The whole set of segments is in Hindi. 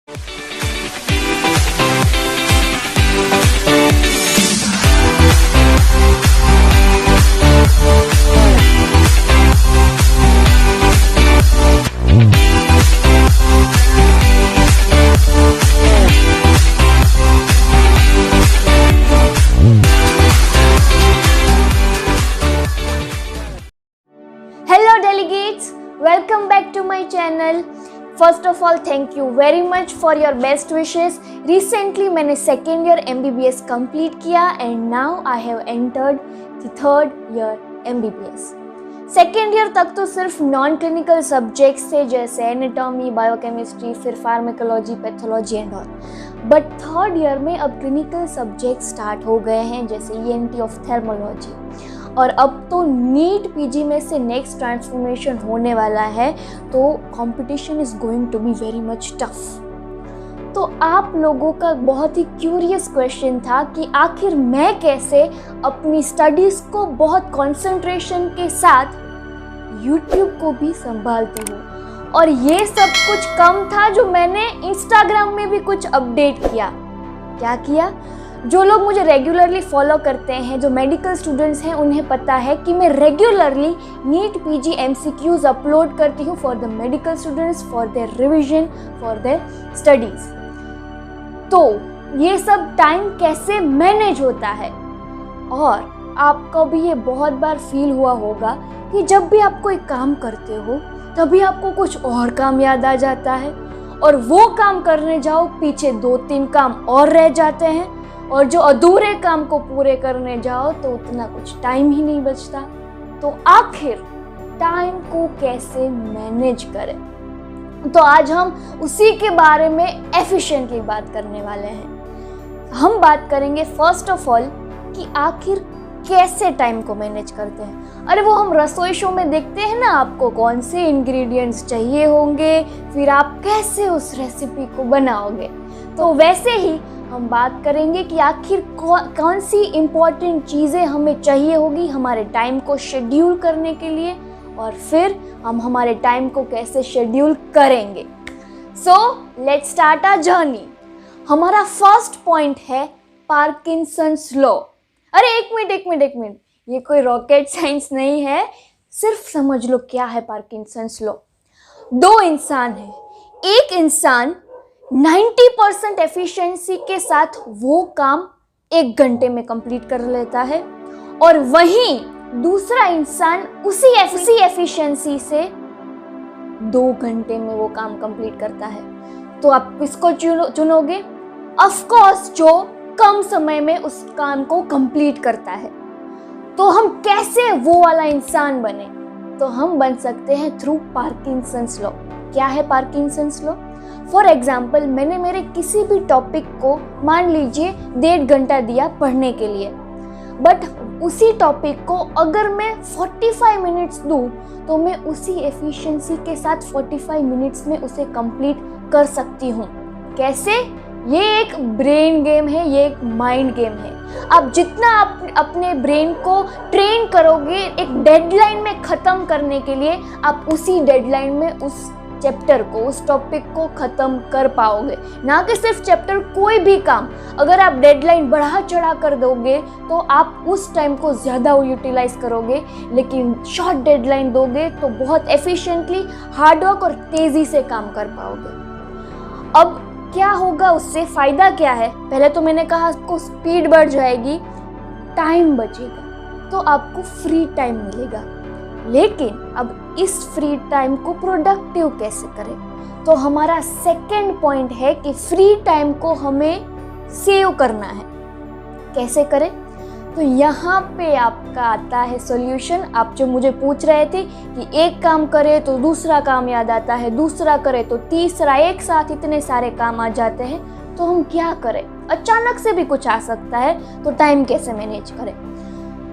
Hello delegates, welcome back to my channel. First of all, thank you very much for your best wishes. Recently मैंने second year MBBS complete किया and now I have entered the third year MBBS. Second year तक तो सिर्फ नॉन क्लिनिकल सब्जेक्ट्स थे जैसे एनाटॉमी, बायोकेमिस्ट्री, फिर pharmacology, pathology and all. But third year में अब क्लिनिकल सब्जेक्ट स्टार्ट हो गए हैं जैसे ENT ऑफ्थेल्मोलॉजी. और अब तो नीट पीजी में से नेक्स्ट ट्रांसफॉर्मेशन होने वाला है, तो competition is going to be very much tough. तो आप लोगों का बहुत ही क्यूरियस क्वेश्चन था कि आखिर मैं कैसे अपनी स्टडीज़ को बहुत कंसंट्रेशन के साथ YouTube को भी संभालती हूँ. और ये सब कुछ कम था जो मैंने इंस्टाग्राम में भी कुछ अपडेट किया. क्या किया? जो लोग मुझे रेगुलरली फॉलो करते हैं, जो मेडिकल स्टूडेंट्स हैं, उन्हें पता है कि मैं regularly NEET PG MCQs upload करती हूँ for the medical students, for their revision, for their studies. तो ये सब टाइम कैसे मैनेज होता है? और आपको भी ये बहुत बार फील हुआ होगा कि जब भी आप कोई काम करते हो तभी आपको कुछ और काम याद आ जाता है और वो काम करने जाओ, पीछे 2-3 काम और रह जाते हैं, और जो अधूरे काम को पूरे करने जाओ तो उतना कुछ टाइम ही नहीं बचता. तो आखिर टाइम को कैसे मैनेज करें? तो आज हम उसी के बारे में एफिशिएंटली बात करने वाले हैं. हम बात करेंगे फर्स्ट ऑफ ऑल कि आखिर कैसे टाइम को मैनेज करते हैं. अरे वो हम रसोई शो में देखते हैं ना, आपको कौन से इंग्रेडिएंट्स चाहिए होंगे, फिर आप कैसे उस रेसिपी को बनाओगे. तो वैसे ही हम बात करेंगे कि आखिर कौन सी इम्पॉर्टेंट चीज़ें हमें चाहिए होगी हमारे टाइम को शेड्यूल करने के लिए, और फिर हम हमारे टाइम को कैसे शेड्यूल करेंगे. So let's start our journey. हमारा फर्स्ट पॉइंट है पार्किंसंस लॉ. अरे एक मिनट, ये कोई रॉकेट साइंस नहीं है, सिर्फ समझ लो क्या है पार्किंसंस लॉ. 2 इंसान हैं, एक इंसान 90% एफिशिएंसी के साथ वो काम 1 घंटे में कंप्लीट कर लेता है, और वहीं दूसरा इंसान उसी एफिशिएंसी से 2 घंटे में वो काम कंप्लीट करता है. तो आप किसको चुनोगे? ऑफ कोर्स जो कम समय में उस काम को कंप्लीट करता है. तो हम कैसे वो वाला इंसान बने? तो हम बन सकते हैं थ्रू पार्किंसंस लॉ. क्या है पार्किंसंस लॉ? फॉर एग्जाम्पल, मैंने मेरे किसी भी टॉपिक को मान लीजिए 1.5 घंटा दिया पढ़ने के लिए, बट उसी टॉपिक को अगर मैं 45 मिनट्स दूँ तो मैं उसी एफिशिएंसी के साथ 45 मिनट्स में उसे कंप्लीट कर सकती हूँ. कैसे? ये एक ब्रेन गेम है, ये एक माइंड गेम है. आप जितना आप अपने ब्रेन को ट्रेन करोगे एक डेडलाइन में ख़त्म करने के लिए, आप उसी डेडलाइन में उस चैप्टर को, उस टॉपिक को ख़त्म कर पाओगे. ना कि सिर्फ चैप्टर, कोई भी काम अगर आप डेडलाइन बढ़ा चढ़ा कर दोगे तो आप उस टाइम को ज़्यादा यूटिलाइज करोगे, लेकिन शॉर्ट डेडलाइन दोगे तो बहुत एफिशिएंटली, हार्डवर्क और तेज़ी से काम कर पाओगे. अब क्या होगा उससे? फ़ायदा क्या है? पहले तो मैंने कहा आपको स्पीड बढ़ जाएगी, टाइम बचेगा, तो आपको फ्री टाइम मिलेगा. लेकिन अब इस फ्री टाइम को प्रोडक्टिव कैसे करें? तो हमारा सेकंड पॉइंट है कि फ्री टाइम को हमें सेव करना है. कैसे करें? तो यहाँ पे आपका आता है सॉल्यूशन. आप जो मुझे पूछ रहे थे कि एक काम करे तो दूसरा काम याद आता है, दूसरा करे तो तीसरा, एक साथ इतने सारे काम आ जाते हैं, तो हम क्या करें? अचानक से भी कुछ आ सकता है, तो टाइम कैसे मैनेज करें?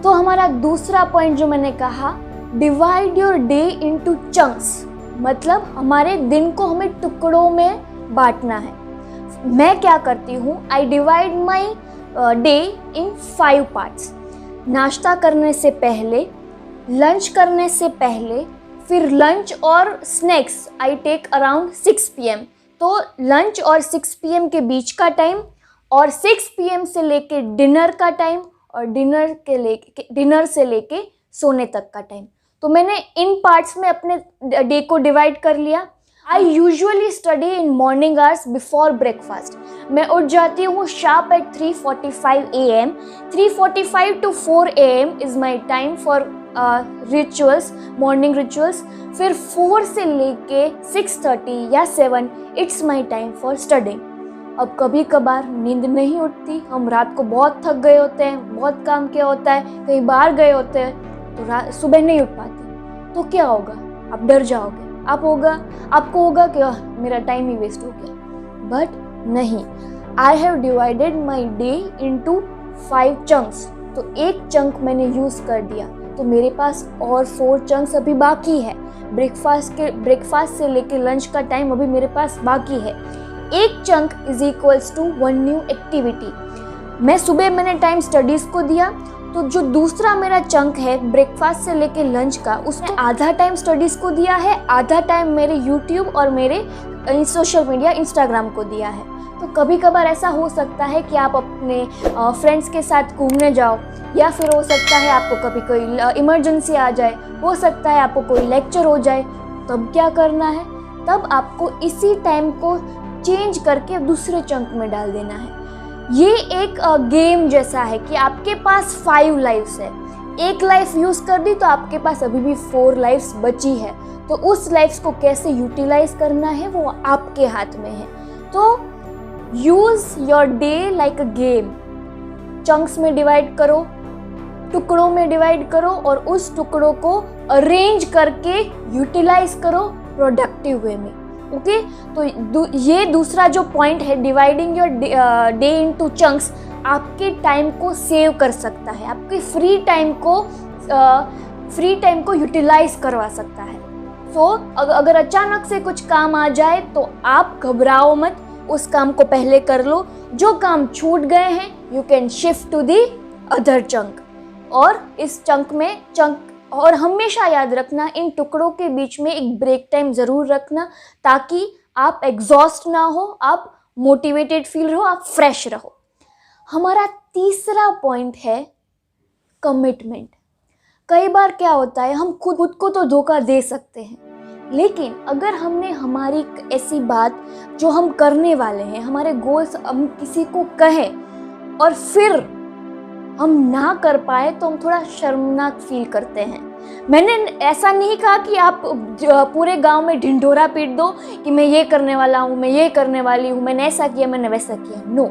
तो हमारा दूसरा पॉइंट जो मैंने कहा, divide your day into chunks. मतलब हमारे दिन को हमें टुकड़ों में बांटना है. मैं क्या करती हूँ? I divide my day in 5 parts. नाश्ता करने से पहले, लंच करने से पहले, फिर लंच और snacks I take around 6 PM. तो लंच और 6 PM के बीच का टाइम, और 6 PM से लेके डिनर का टाइम, और डिनर से लेके सोने तक का टाइम। तो मैंने इन पार्ट्स में अपने डे को डिवाइड कर लिया। I usually study in morning hours before breakfast. मैं उठ जाती हूँ sharp eight 3:45 AM। 3:45 to 4 AM is my time for rituals, morning rituals. फिर 4 से लेके 6:30 या 7 it's my time for studying. अब कभी कभार नींद नहीं उठती, हम रात को बहुत थक गए होते हैं, बहुत काम किया होता है, कहीं बाहर गए होते हैं, तो सुबह नहीं उठ पाते। तो क्या होगा? आप डर जाओगे, आपको होगा कि मेरा टाइम ही वेस्ट हो गया। बट नहीं, I have divided my day into 5 chunks. तो एक चंक मैंने यूज़ कर दिया, तो मेरे पास और 4 चंक्स अभी बाकी है। ब्रेकफास्ट से लेके लंच का टाइम अभी मेरे पास बाकी है। एक chunk is equals to 1 new activity. मैंने टाइम स्टडीज़ को दिया, तो जो दूसरा मेरा चंक है ब्रेकफास्ट से लेके लंच का, उसमें आधा टाइम स्टडीज़ को दिया है, आधा टाइम मेरे यूट्यूब और मेरे सोशल मीडिया इंस्टाग्राम को दिया है। तो कभी कभार ऐसा हो सकता है कि आप अपने फ्रेंड्स के साथ घूमने जाओ, या फिर हो सकता है आपको कभी कोई इमरजेंसी आ जाए, हो सकता है आपको कोई लेक्चर हो जाए। तब क्या करना है? तब आपको इसी टाइम को चेंज करके दूसरे चंक में डाल देना है। ये एक गेम जैसा है कि आपके पास 5 लाइफ्स है। एक लाइफ यूज़ कर दी तो आपके पास अभी भी 4 लाइफ्स बची है। तो उस लाइफ्स को कैसे यूटिलाइज करना है वो आपके हाथ में है। तो use your day like a game. Chunks में डिवाइड करो, टुकड़ों में डिवाइड करो, और उस टुकड़ों को अरेंज करके यूटिलाइज करो प्रोडक्टिव वे में। ओके, तो ये दूसरा जो पॉइंट है, dividing your day into chunks, आपके टाइम को सेव कर सकता है, आपके फ्री टाइम को यूटिलाइज करवा सकता है। सो अगर अचानक से कुछ काम आ जाए तो आप घबराओ मत, उस काम को पहले कर लो। जो काम छूट गए हैं you can shift to the other chunk, और इस चंक में और हमेशा याद रखना, इन टुकड़ों के बीच में एक ब्रेक टाइम ज़रूर रखना, ताकि आप एग्जॉस्ट ना हो, आप मोटिवेटेड फील रहो, आप फ्रेश रहो। हमारा तीसरा पॉइंट है कमिटमेंट। कई बार क्या होता है, हम खुद को तो धोखा दे सकते हैं, लेकिन अगर हमने हमारी ऐसी बात जो हम करने वाले हैं, हमारे गोल्स, हम किसी को कहें और फिर हम ना कर पाए तो हम थोड़ा शर्मनाक फील करते हैं। मैंने ऐसा नहीं कहा कि आप पूरे गांव में ढिंढोरा पीट दो कि मैं ये करने वाला हूँ, मैं ये करने वाली हूँ, मैंने ऐसा किया, मैंने वैसा किया। नो,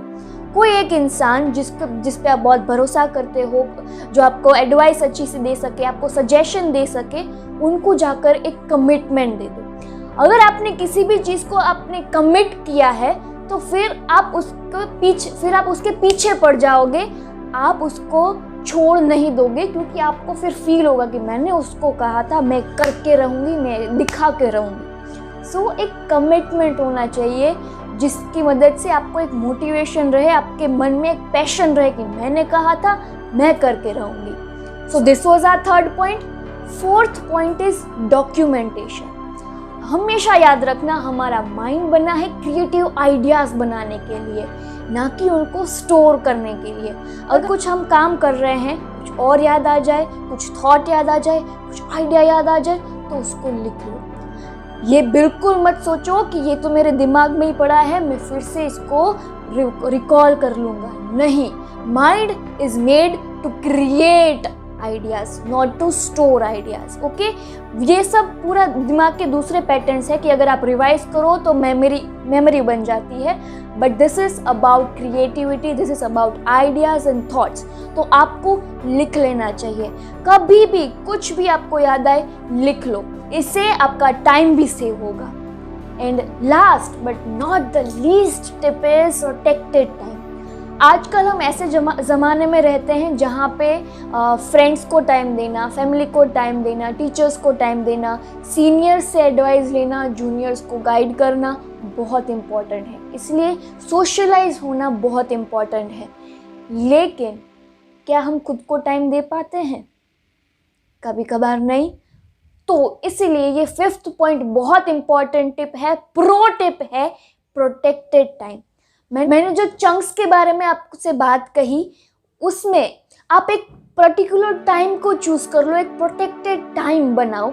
कोई एक इंसान जिस पे आप बहुत भरोसा करते हो, जो आपको एडवाइस अच्छी से दे सके, आपको सजेशन दे सके, उनको जाकर एक कमिटमेंट दे दो। अगर आपने किसी भी चीज़ को आपने कमिट किया है तो फिर आप उसके पीछे पड़ जाओगे, आप उसको छोड़ नहीं दोगे, क्योंकि आपको फिर फील होगा कि मैंने उसको कहा था, मैं करके रहूँगी, मैं दिखा के रहूँगी। सो एक कमिटमेंट होना चाहिए जिसकी मदद से आपको एक मोटिवेशन रहे, आपके मन में एक पैशन रहे कि मैंने कहा था, मैं करके रहूँगी। So this was our third point. Fourth point is documentation. हमेशा याद रखना, हमारा माइंड बना है क्रिएटिव आइडियाज़ बनाने के लिए, ना कि उनको स्टोर करने के लिए। अगर कुछ हम काम कर रहे हैं, कुछ और याद आ जाए, कुछ थॉट याद आ जाए, कुछ आइडिया याद आ जाए, तो उसको लिख लो। ये बिल्कुल मत सोचो कि ये तो मेरे दिमाग में ही पड़ा है, मैं फिर से इसको रिकॉल कर लूँगा। नहीं, mind is made to create ideas, not to store ideas. Okay, ये सब पूरा दिमाग के दूसरे पैटर्न्स है कि अगर आप रिवाइज करो तो मेमोरी बन जाती है, but this is about creativity, this is about ideas and thoughts. तो आपको लिख लेना चाहिए, कभी भी कुछ भी आपको याद आए लिख लो, इससे आपका टाइम भी सेव होगा। And last but not the least tip is protected time. आजकल हम ऐसे ज़माने में रहते हैं जहाँ पे फ्रेंड्स को टाइम देना, फैमिली को टाइम देना, टीचर्स को टाइम देना, सीनियर्स से एडवाइस लेना, जूनियर्स को गाइड करना बहुत इम्पॉर्टेंट है। इसलिए सोशलाइज होना बहुत इम्पॉर्टेंट है। लेकिन क्या हम खुद को टाइम दे पाते हैं? कभी कभार नहीं। तो इसीलिए ये फिफ्थ पॉइंट बहुत इम्पॉर्टेंट टिप है, प्रो टिप है, प्रोटेक्टेड टाइम। मैंने जो चंक्स के बारे में आपसे बात कही, उसमें आप एक पर्टिकुलर टाइम को चूज कर लो, एक प्रोटेक्टेड टाइम बनाओ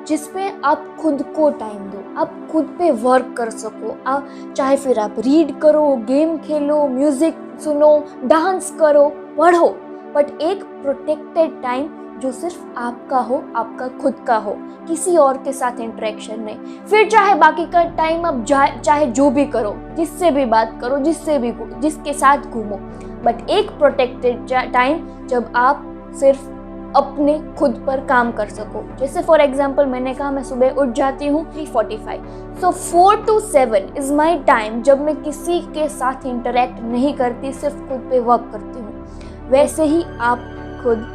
जिसमें आप खुद को टाइम दो, आप खुद पे वर्क कर सको। आप चाहे फिर आप रीड करो, गेम खेलो, म्यूजिक सुनो, डांस करो, पढ़ो, बट एक प्रोटेक्टेड टाइम जो सिर्फ आपका हो, आपका खुद का हो, किसी और के साथ इंटरेक्शन नहीं। फिर चाहे बाकी का टाइम आप चाहे जो भी करो, जिससे भी बात करो, जिसके साथ घूमो, बट एक प्रोटेक्टेड टाइम जब आप सिर्फ अपने खुद पर काम कर सको। जैसे फॉर एग्जाम्पल मैंने कहा मैं सुबह उठ जाती हूँ 3:45, सो 4 to 7 इज़ माई टाइम जब मैं किसी के साथ इंटरेक्ट नहीं करती, सिर्फ खुद पे वर्क करती हूँ। वैसे ही आप खुद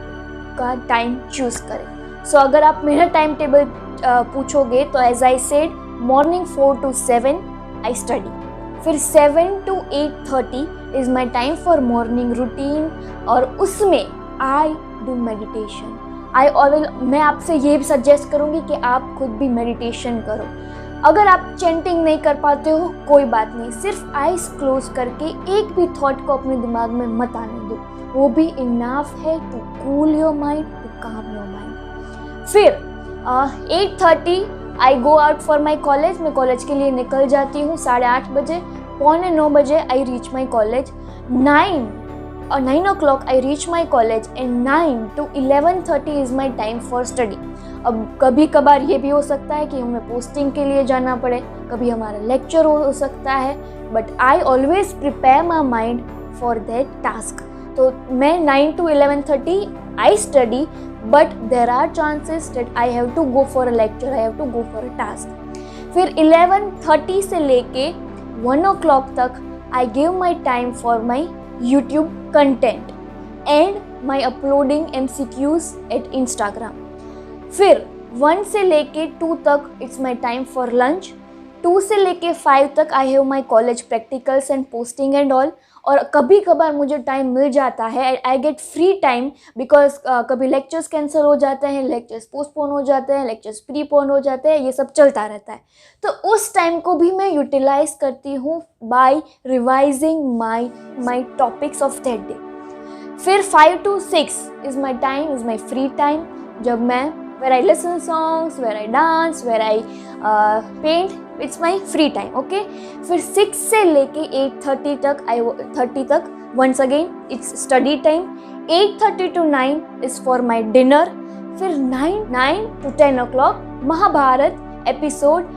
का टाइम चूज करें। सो अगर आप मेरा टाइम टेबल पूछोगे तो as I said, morning 4 to 7 I study, फिर 7 to 8:30 is my time for morning routine, और उसमें आई डू मेडिटेशन। मैं आपसे ये भी सजेस्ट करूँगी कि आप खुद भी मेडिटेशन करो। अगर आप चैंटिंग नहीं कर पाते हो कोई बात नहीं, सिर्फ आइज क्लोज करके एक भी थॉट को अपने दिमाग में मत आने दो, वो भी इनफ है to cool your mind, to calm your mind. फिर 8:30 I go out for my college, मैं कॉलेज के लिए निकल जाती हूँ 8:30 बजे, 8:45 बजे I reach my college, 9 o'clock I reach my college and 9 to 11:30 is my time for study। अब कभी कभार ये भी हो सकता है कि हमें पोस्टिंग के लिए जाना पड़े, कभी हमारा लेक्चर हो सकता है, but I always prepare my mind for that task. तो मैं 9 to 11:30 I study, but there are chances that I have to go for a lecture, I have to go for a task. फिर 11:30 से लेके 1 o'clock तक I give my time for my YouTube content and my uploading MCQs at Instagram। फिर 1 से लेके 2 तक it's my time for lunch, 2 से लेके 5 तक I have my college practicals and posting and all। और कभी कभार मुझे टाइम मिल जाता है, I get free time, because कभी लेक्चर्स कैंसिल हो जाते हैं, लेक्चर्स पोस्टपोन हो जाते हैं, लेक्चर्स प्रीपोन हो जाते हैं, ये सब चलता रहता है। तो उस टाइम को भी मैं यूटिलाइज करती हूँ by revising my topics of that day. फिर 5 to 6 is my time, is my free time, जब मैं where I listen songs, where I dance, where I paint, it's my free time, okay? फिर 6 से लेके 8:30 तक once again it's study time, 8:30 to 9 is for my dinner, फिर 9 to 10 o'clock Mahabharat episode,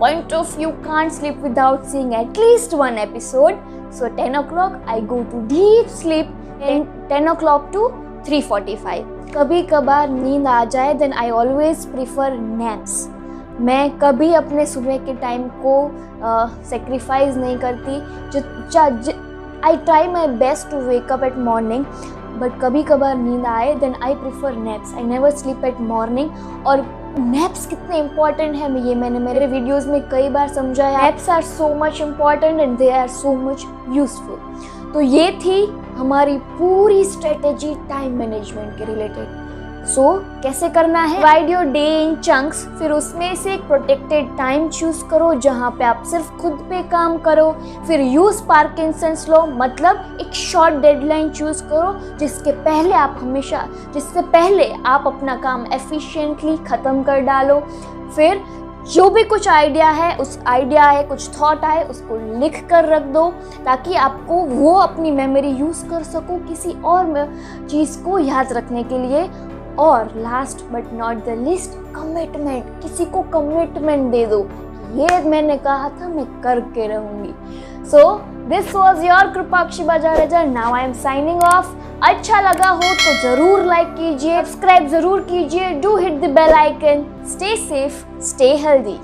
#point of view can't sleep without seeing at least one episode, so 10 o'clock I go to deep sleep, and 10 o'clock to 3:45। कभी कभार नींद आ जाए then I always prefer naps. मैं कभी अपने सुबह के टाइम को सेक्रीफाइस नहीं करती। I try my best to wake up at morning, but कभी कभार नींद आए then I prefer naps. I never sleep at morning. और नैप्स कितने इंपॉर्टेंट है मैंने मेरे वीडियोज़ में कई बार समझाया। Naps are so much important and they are so much useful. तो ये थी हमारी पूरी स्ट्रेटेजी टाइम मैनेजमेंट के रिलेटेड। सो कैसे करना है? Divide your day in chunks, फिर उसमें से एक प्रोटेक्टेड टाइम चूज करो जहाँ पे आप सिर्फ खुद पे काम करो। फिर यूज पार्किंसंस लॉ, मतलब एक शॉर्ट डेडलाइन चूज करो जिससे पहले आप अपना काम एफिशिएंटली ख़त्म कर डालो। फिर जो भी कुछ आइडिया है, कुछ थॉट आए, उसको लिख कर रख दो ताकि आपको वो अपनी मेमोरी यूज़ कर सको किसी और चीज़ को याद रखने के लिए। और last but not the list, commitment. किसी को कमिटमेंट दे दो, ये मैंने कहा था मैं करके रहूँगी। So this was your Kripakshi Bajaj. Now I am signing off. अच्छा लगा हो तो ज़रूर लाइक कीजिए, सब्सक्राइब ज़रूर कीजिए, do hit the bell icon. Stay safe, stay healthy.